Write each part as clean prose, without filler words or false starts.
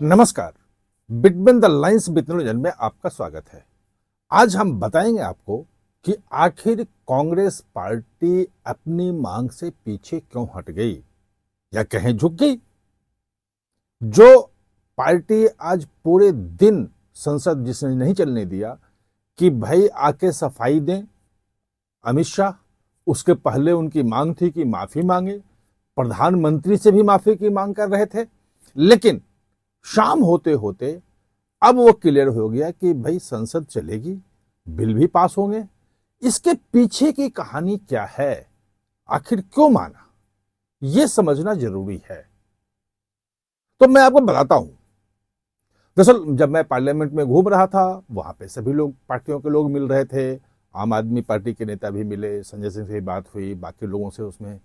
नमस्कार। Between the lines with में आपका स्वागत है। आज हम बताएंगे आपको कि आखिर कांग्रेस पार्टी अपनी मांग से पीछे क्यों हट गई या कहें झुक गई। जो पार्टी आज पूरे दिन संसद जिसने नहीं चलने दिया कि भाई आके सफाई दें अमित शाह, उसके पहले उनकी मांग थी कि माफी मांगे, प्रधानमंत्री से भी माफी की मांग कर रहे थे, लेकिन शाम होते होते अब वो क्लियर हो गया कि भाई संसद चलेगी, बिल भी पास होंगे। इसके पीछे की कहानी क्या है, आखिर क्यों माना, यह समझना जरूरी है। तो मैं आपको बताता हूं। दरअसल जब मैं पार्लियामेंट में घूम रहा था, वहां पे सभी लोग, पार्टियों के लोग मिल रहे थे। आम आदमी पार्टी के नेता भी मिले, संजय सिंह से बात हुई, बाकी लोगों से उसमें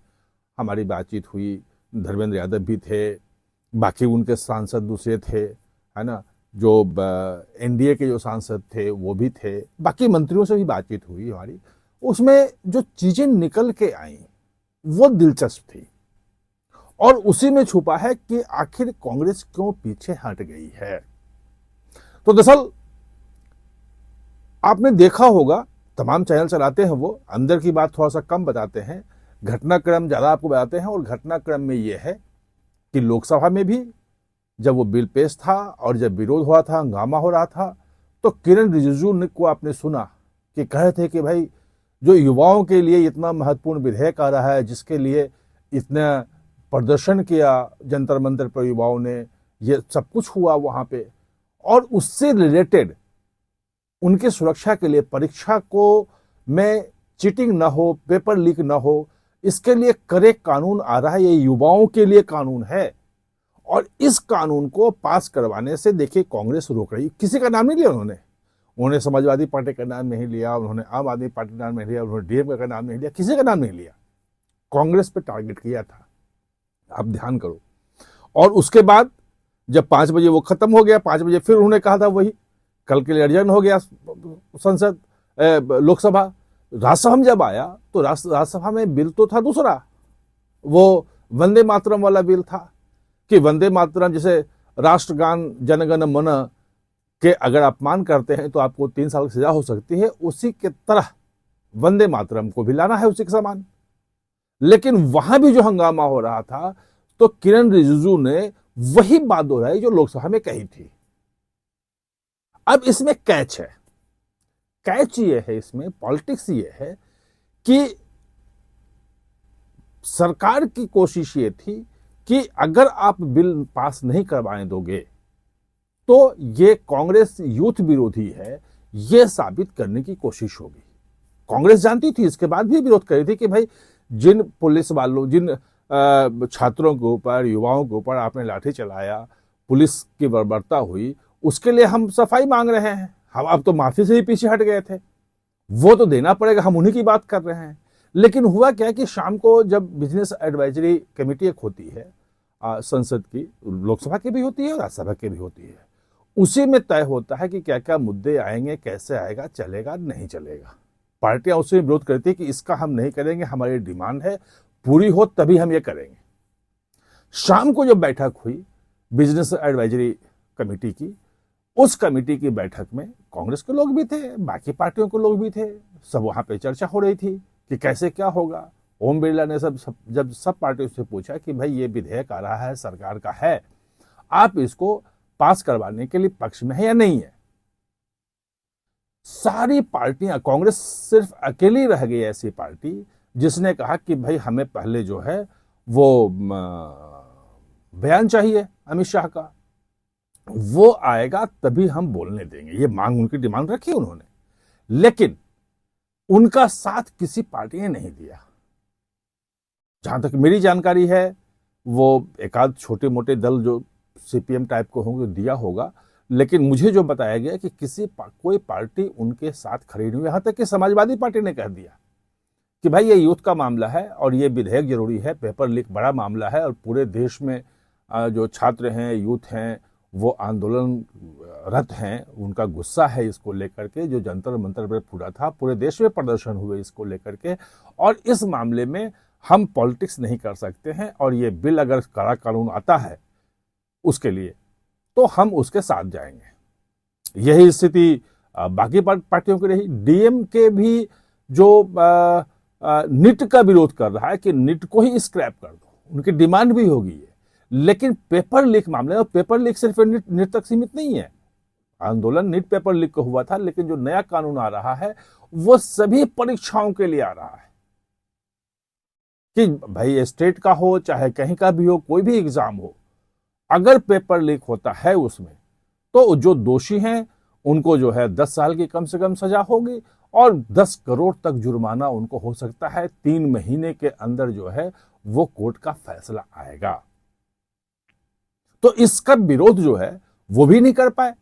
हमारी बातचीत हुई। धर्मेंद्र यादव भी थे, बाकी उनके सांसद दूसरे थे, है ना, जो एनडीए के जो सांसद थे वो भी थे, बाकी मंत्रियों से भी बातचीत हुई हमारी। उसमें जो चीजें निकल के आई वो दिलचस्प थी और उसी में छुपा है कि आखिर कांग्रेस क्यों पीछे हट गई है। तो दरअसल आपने देखा होगा, तमाम चैनल चलाते हैं, वो अंदर की बात थोड़ा सा कम बताते हैं, घटनाक्रम ज्यादा आपको बताते हैं। और घटनाक्रम में यह है कि लोकसभा में भी जब वो बिल पेश था और जब विरोध हुआ था, हंगामा हो रहा था, तो किरण रिजिजू ने को आपने सुना कि कह रहे थे कि भाई जो युवाओं के लिए इतना महत्वपूर्ण विधेयक आ रहा है, जिसके लिए इतना प्रदर्शन किया जंतर मंतर पर युवाओं ने, ये सब कुछ हुआ वहां पे, और उससे रिलेटेड उनके सुरक्षा के लिए परीक्षा को में चीटिंग ना हो, पेपर लीक ना हो, इसके लिए कड़े कानून आ रहा है। ये युवाओं के लिए कानून है और इस कानून को पास करवाने से देखिए कांग्रेस रोक रही। किसी का नाम नहीं लिया उन्होंने समाजवादी पार्टी का नाम नहीं लिया, उन्होंने आम आदमी पार्टी का नाम नहीं लिया, उन्होंने डीएमके का नाम नहीं लिया, किसी का नाम नहीं लिया। कांग्रेस पे टारगेट किया था, आप ध्यान करो। और उसके बाद जब 5 बजे वो खत्म हो गया, 5 बजे फिर उन्होंने कहा था वही, कल के लिए अर्जन हो गया संसद, लोकसभा। राज्यसभा में जब आया तो राज्यसभा में बिल तो था दूसरा, वो वंदे मातरम वाला बिल था कि वंदे मातरम, जैसे राष्ट्रगान जनगण मन के अगर अपमान करते हैं तो आपको 3 साल की सजा हो सकती है, उसी के तरह वंदे मातरम को भी लाना है उसी के समान। लेकिन वहां भी जो हंगामा हो रहा था, तो किरण रिजिजू ने वही बात दोहराई जो लोकसभा में कही थी। अब इसमें कैच है, कैच ये है, इसमें पॉलिटिक्स ये है कि सरकार की कोशिश ये थी कि अगर आप बिल पास नहीं करवाने दोगे तो ये कांग्रेस यूथ विरोधी है, ये साबित करने की कोशिश होगी। कांग्रेस जानती थी, इसके बाद भी विरोध कर रही थी कि भाई जिन पुलिस वालों, जिन छात्रों के ऊपर, युवाओं के ऊपर आपने लाठी चलाया, पुलिस की बर्बरता हुई, उसके लिए हम सफाई मांग रहे हैं। हम अब तो माफी से ही पीछे हट गए थे, वो तो देना पड़ेगा, हम उन्हीं की बात कर रहे हैं। लेकिन हुआ क्या कि शाम को जब बिजनेस एडवाइजरी कमेटी एक होती है संसद की, लोकसभा की भी होती है और राज्यसभा की भी होती है, उसी में तय होता है कि क्या क्या मुद्दे आएंगे, कैसे आएगा, चलेगा नहीं चलेगा। पार्टियां उसी में विरोध करती है कि इसका हम नहीं करेंगे, हमारी डिमांड है, पूरी हो तभी हम ये करेंगे। शाम को जब बैठक हुई बिजनेस एडवाइजरी कमेटी की, उस कमेटी की बैठक में कांग्रेस के लोग भी थे, बाकी पार्टियों के लोग भी थे, सब वहां पे चर्चा हो रही थी कि कैसे क्या होगा। ओम बिरला ने जब सब पार्टियों से पूछा कि भाई ये विधेयक आ रहा है, सरकार का है, आप इसको पास करवाने के लिए पक्ष में है या नहीं है। सारी पार्टियां, कांग्रेस सिर्फ अकेली रह गई ऐसी पार्टी जिसने कहा कि भाई हमें पहले जो है वो बयान चाहिए अमित शाह का, वो आएगा तभी हम बोलने देंगे। ये मांग, उनकी डिमांड रखी उन्होंने, लेकिन उनका साथ किसी पार्टी ने नहीं दिया। जहां तक मेरी जानकारी है, वो एकाध छोटे मोटे दल जो सीपीएम टाइप को होंगे दिया होगा, लेकिन मुझे जो बताया गया कि कोई पार्टी उनके साथ खड़ी नहीं हुई। यहां तक कि समाजवादी पार्टी ने कह दिया कि भाई ये यूथ का मामला है और ये विधेयक जरूरी है, पेपर लीक बड़ा मामला है और पूरे देश में जो छात्र हैं, यूथ हैं, वो आंदोलनरत हैं, उनका गुस्सा है इसको लेकर के, जो जंतर मंतर पर फूटा था, पूरे देश में प्रदर्शन हुए इसको लेकर के, और इस मामले में हम पॉलिटिक्स नहीं कर सकते हैं और ये बिल अगर कड़ा कानून आता है उसके लिए तो हम उसके साथ जाएंगे। यही स्थिति बाकी पार्टियों की रही। डीएमके भी जो निट का विरोध कर रहा है कि निट को ही स्क्रैप कर दो, उनकी डिमांड भी होगी ये। लेकिन पेपर लीक मामले, और पेपर लीक सिर्फ निट तक सीमित नहीं है। आंदोलन निट पेपर लीक को हुआ था, लेकिन जो नया कानून आ रहा है वो सभी परीक्षाओं के लिए आ रहा है कि भाई स्टेट का हो चाहे कहीं का भी हो, कोई भी एग्जाम हो, अगर पेपर लीक होता है उसमें तो जो दोषी हैं उनको जो है 10 साल की कम से कम सजा होगी और 10 करोड़ तक जुर्माना उनको हो सकता है। 3 महीने के अंदर जो है वो कोर्ट का फैसला आएगा। तो इसका विरोध जो है वो भी नहीं कर पाए।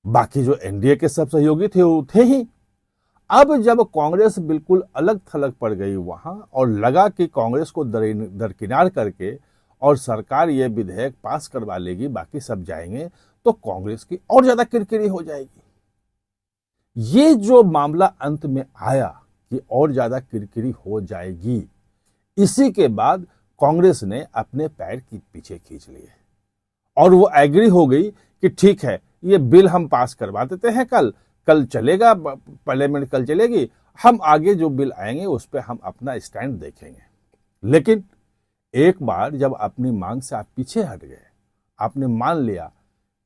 बाकी जो एनडीए के सब सहयोगी थे वो थे ही। अब जब कांग्रेस बिल्कुल अलग थलग पड़ गई वहां और लगा कि कांग्रेस को दरकिनार करके और सरकार ये विधेयक पास करवा लेगी, बाकी सब जाएंगे, तो कांग्रेस की और ज्यादा किरकिरी हो जाएगी। ये जो मामला अंत में आया कि और ज्यादा किरकिरी हो जाएगी, इसी के बाद कांग्रेस ने अपने पैर की पीछे खींच लिए और वो एग्री हो गई कि ठीक है, ये बिल हम पास करवा देते हैं, कल चलेगा, पार्लियामेंट कल चलेगी, हम आगे जो बिल आएंगे उस पर हम अपना स्टैंड देखेंगे। लेकिन एक बार जब अपनी मांग से आप पीछे हट गए, आपने मान लिया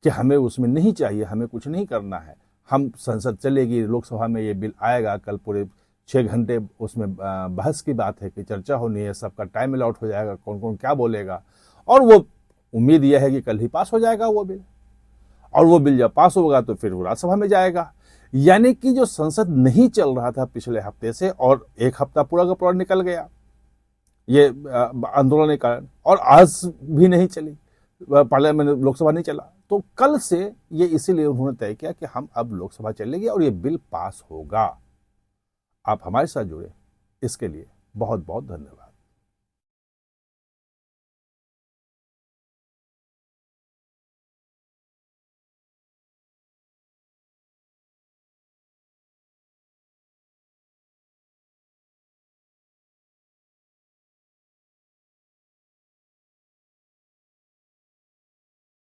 कि हमें उसमें नहीं चाहिए, हमें कुछ नहीं करना है, हम संसद चलेगी, लोकसभा में ये बिल आएगा, कल पूरे 6 घंटे उसमें बहस की बात है कि चर्चा होनी है, सबका टाइम अलॉट हो जाएगा, कौन कौन क्या बोलेगा, और वो उम्मीद यह है कि कल ही पास हो जाएगा वो बिल, और वो बिल जब पास होगा तो फिर वो राज्यसभा में जाएगा। यानी कि जो संसद नहीं चल रहा था पिछले हफ्ते से, और 1 हफ्ता पूरा का पूरा निकल गया ये आंदोलन के कारण, और आज भी नहीं चली पार्लियामेंट, लोकसभा नहीं चला, तो कल से ये इसीलिए उन्होंने तय किया कि हम अब लोकसभा चलेंगे और ये बिल पास होगा। आप हमारे साथ जुड़े, इसके लिए बहुत बहुत धन्यवाद।